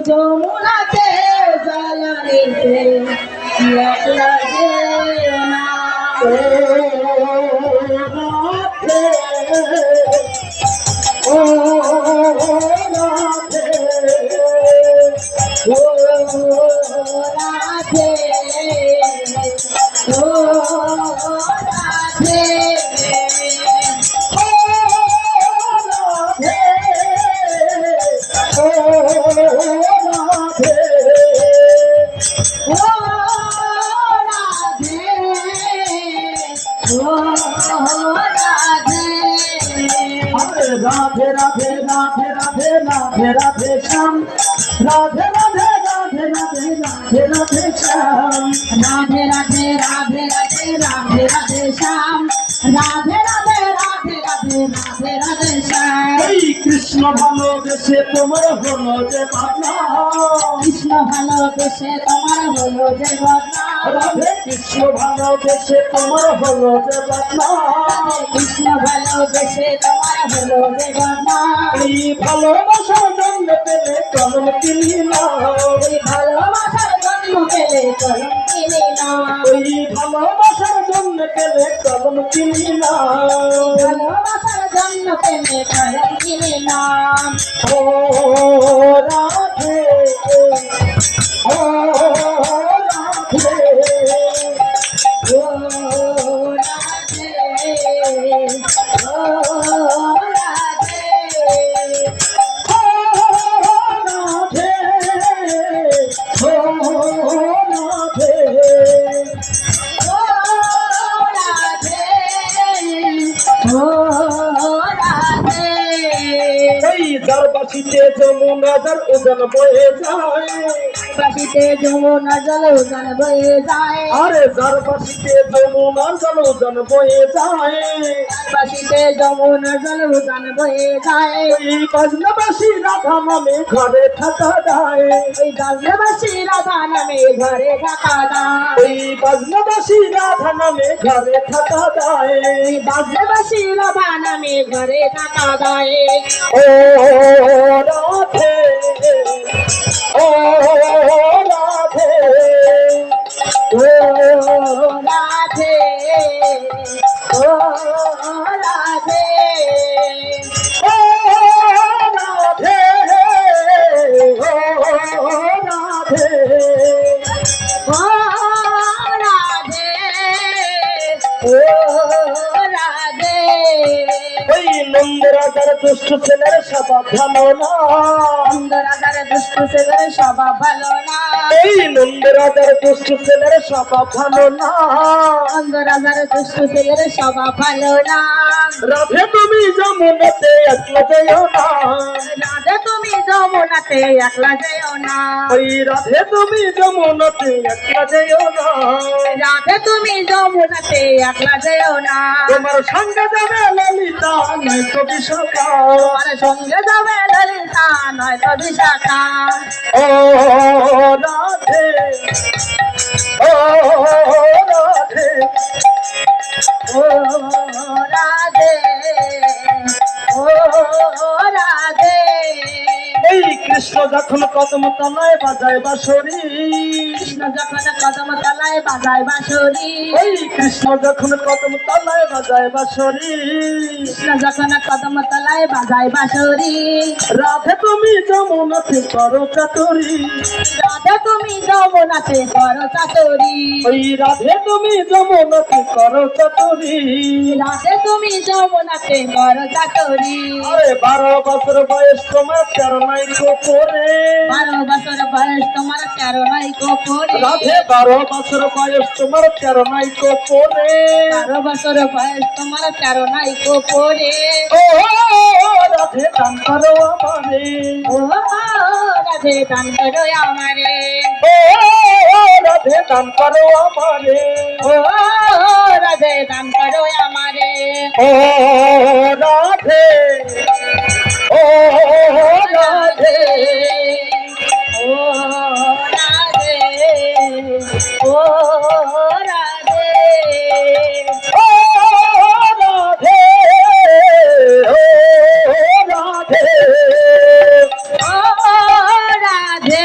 যমুনাতে জ্বালানিতে একলা যেও না। ও রাধে, ও রাধে, ও রাধে, ও রাধে, ও রাধে, ও রাধে, ও রাধে। রাধে রাধে রাধে রাধে রাধে রাধে শ্যাম, রাধে রাধে রাধে রাধে রাধে রাধে শ্যাম, রাধে রাধে রাধে রাধে রাধে রাধে শ্যাম, রাধে রাধে রাধে রাধে রাধে রাধে শ্যাম। এই কৃষ্ণ ভালোবেসে তোমার হলো যে বদনাম, কৃষ্ণ ভালোবেসে তোমার হলো যে বদনাম, রাধে কৃষ্ণ ভালোবেসে তোমার হলো যে বদনাম, কৃষ্ণ ভালোবেসে তোমার হলো যে বদনাম। এই ভালোবাসার জন্য পেলে কলম কিনি না, এই ভালোবাসার জন্ম পেলে কলম কিনি না, ওই ভালোবাসার জন্য পেলে কলম কিনি না। ভালোবাসার জন্য পেলে কলম কিনি না। ও রাধে, ও রাধে, ও রাধে, ও রাধে, ও রাধে, ও রাধে, ও রাধে, ও রাধে। এই দরবাসিতে যমুনা জল উদল বয়ে যায়, বাসিতে যমুনা জল উজান বয়ে যায়, আরে দরবাসিতে যমুনা জল উদল বয়ে যায়, বাসিতে যমুনা জল উজান বয়ে যায়। এই বাজনাবাসী রাধা নামে ঘরে থাকা যায়, ওই গাজবাসী রাধা নামে ঘরে থাকা যায়, ওই বাজনাবাসী রাধা নামে ঘরে থাকা যায়। ওই গাজবাসী রাধা নামে ঘরে থাকা যায়। ও রাধে, ও রাধে, ও রাধে, ও রাধে, ও রাধে, ও রাধে, ও রাধে, ও রাধে। ওই নন্দরাজার দুষ্ট ছেলের স্বভাব ভালো না, সুন্দরাজার দুষ্ট ছেলের স্বভাব ভালো না, এই নন্দরাজার দুষ্ট ছেলের স্বভাব ভালো না। সুন্দরাজার দুষ্ট ছেলের স্বভাব ভালো না। রাধে তুমি যমুনাতে একলা যেও না, রাধে তুমি যমুনাতে একলা যেও না, ওই রাধে তুমি যমুনাতে একলা যেও না। রাধে তুমি যমুনাতে একলা যেও না। তোমার সঙ্গে যাবে ললিতা নয়তো বিশাখা, তোমার সঙ্গে যাবে ললিতা নয়তো বিশাখা। ও রাধে, ও রাধে, ও রাধে, ও রাধে। এই কৃষ্ণ যখন কদম তলায় বাজায় বাঁশরি, কৃষ্ণ যখন কদম তলায় বাজায় বাঁশরি, এই কৃষ্ণ যখন কদম তলায় বাজায় বাঁশরি, কৃষ্ণ যখন কদম তলায় বাজায় বাঁশরি। রাধে তুমি যমুনাতে করো চাতুরি, রাধে তুমি যমুনাতে করো চাতুরি, ওই রাধে তুমি যমুনাতে করো চাতুরি। রাধে তুমি যমুনাতে করো চাতুরি। আরে 12 বছর বয়স তোমার 13 নাই কোপরে, 12 বছর বয়স তোমার 13 নাই কোপরে, রাধে 12 বছর বয়স তোমার 13 নাই কোপরে। 12 বছর বয়স তোমার 13 নাই কোপরে। ও রাধে দান করো আমারে, ও রাধে দান করো আমারে, ও রাধে দান করো আমারে, ও রাধে দান করো আমারে। ও রাধে, ও রাধে, ও রাধে, ও রাধে, ও রাধে, ও রাধে, ও রাধে,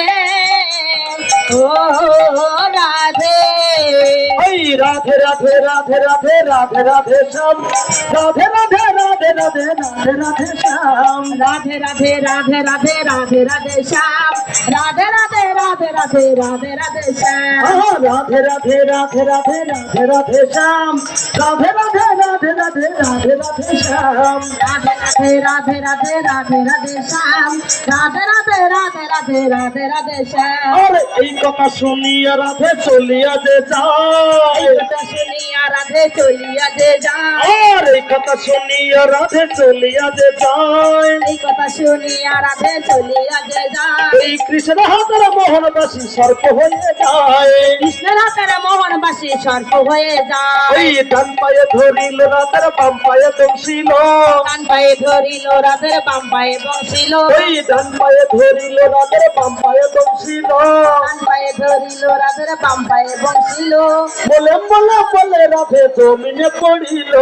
রাধে রাধে রাধে রাধে রাধে রাধে শ্যাম রাধে রাধে রাধে রাধে রাধে রাধে শ্যাম রাধে রাধে রাধে রাধে রাধে রাধে শ্যাম রাধে রাধে রাধে রাধে রাধে রাধে শ্যাম রাধে রাধে রাধে রাধে রাধে রাধে শ্যাম রাধে রাধে রাধে রাধে রাধে রাধে শ্যাম রাধে রাধে রাধে রাধে রাধে রাধে শ্যাম রাধে রাধে রাধে রাধে রাধে রাধে শ্যাম আরে এই কথা শুনিয়া রাধে চলিয়া যে যায় এই কথা শুনিয়া রাধে চলিয়া যে যায় আর এই কথা শুনিয়া রাধে চলিয়া যে যায় এই কথা শুনিয়া রাধে চলিয়া যে যায় এই কৃষ্ণ হাতের মোহনবাসী সর্প হয়ে যায় কৃষ্ণের হাতের মোহনবাসী সর্প হয়ে যায় ওই ডান পায়ে ধরিল রাতের বাম পায়ে দংশিল ডান পায়ে ধরিল রাধের বাম পায়ে বসিল ওই ডান পায়ে ধরিল রাতের বাম পায়ে দংশিল ডান পায়ে ধরিল রাধের বাম পায়ে বসিল বলে বলে বলে রাধে জমিনে পড়িল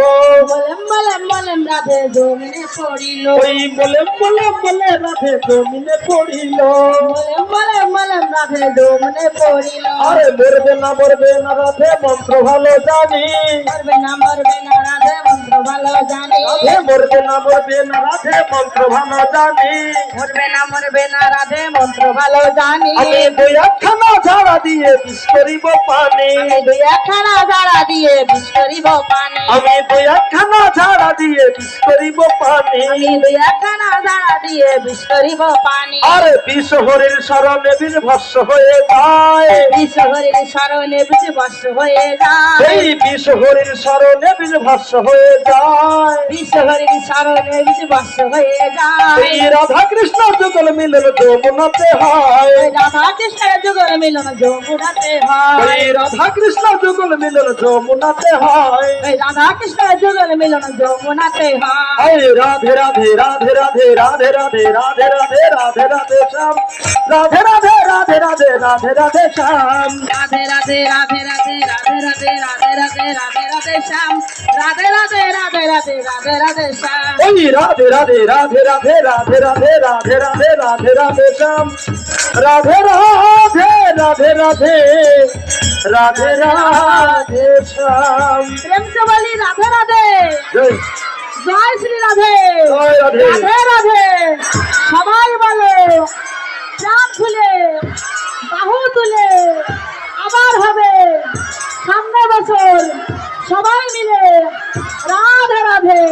বলেম বলেম বলেম রাধে জমিনে পড়িল ওই বলে বলে বলে রাধে জমিনে পড়িল বলেম বলেম বলেম রাধে জমিনে পড়িল আরে মরবে না রাধে মন্ত্র ভালো জানি মরবে না রাধে মন্ত্র ভালো জানি রাধে মরবে না রাধে মন্ত্র ভালো জানি মরবে না রাধে মন্ত্র ভালো জানি আমি বইয়াখানা ঝাড়া দিয়ে বিষ করিব পানি আমি দুই একখানা জারা দিয়ে বিষ করিব পানি আমি বইয়াখানা ঝাড়া দিয়ে বিষ করিব পানি আমি দুই একখানা জারা দিয়ে বিষ করিব পানি আরে বিষ হরির স্মরণে বীর ভস্য হয়ে যায় বিষ হরির স্মরণে বিষ বর্ষ হয়ে যায় এই বিষ হরির স্মরণে বীর ভস্য হয়ে যায় বিষ হরির স্মরণে বিষ বর্ষ হয়ে যায় এই রাধা কৃষ্ণ যুগল মিলন যমুনাতে হয় রাধা কৃষ্ণের যুগল মিলন যমুনাতে হয় এই রাধা কৃষ্ণ যুগল মিলন যমুনাতে হয় এই রাধা কৃষ্ণের যুগল মিলন যমুনাতে হয় এই রাধে রাধে রাধে রাধে রাধে রাধে রাধে রাধে রাধে রাধে শ্যাম রাধে রাধে রাধে রাধে রাধে রাধে শ্যাম রাধে রাধে রাধে রাধে রাধে রাধে রাধে রাধে রাধে রাধে শ্যাম রাধে রাধে রাধে রাধে রাধে রাধে শ্যাম ওই রাধে রাধে রাধে রাধে রাধে রাধে রাধে রাধে রাধে রাধে শ্যাম রাধে রাধে রাধে রাধে রাধে রাধে শ্যাম প্রেম से বলি রাধে রাধে জয় জয় শ্রী রাধে জয় রাধে রাধে রাধে সবাই বলো প্রাণ খুলে বাহু তুলে আবার হবে সামনে বছর সবাই মিলে রাধে রাধে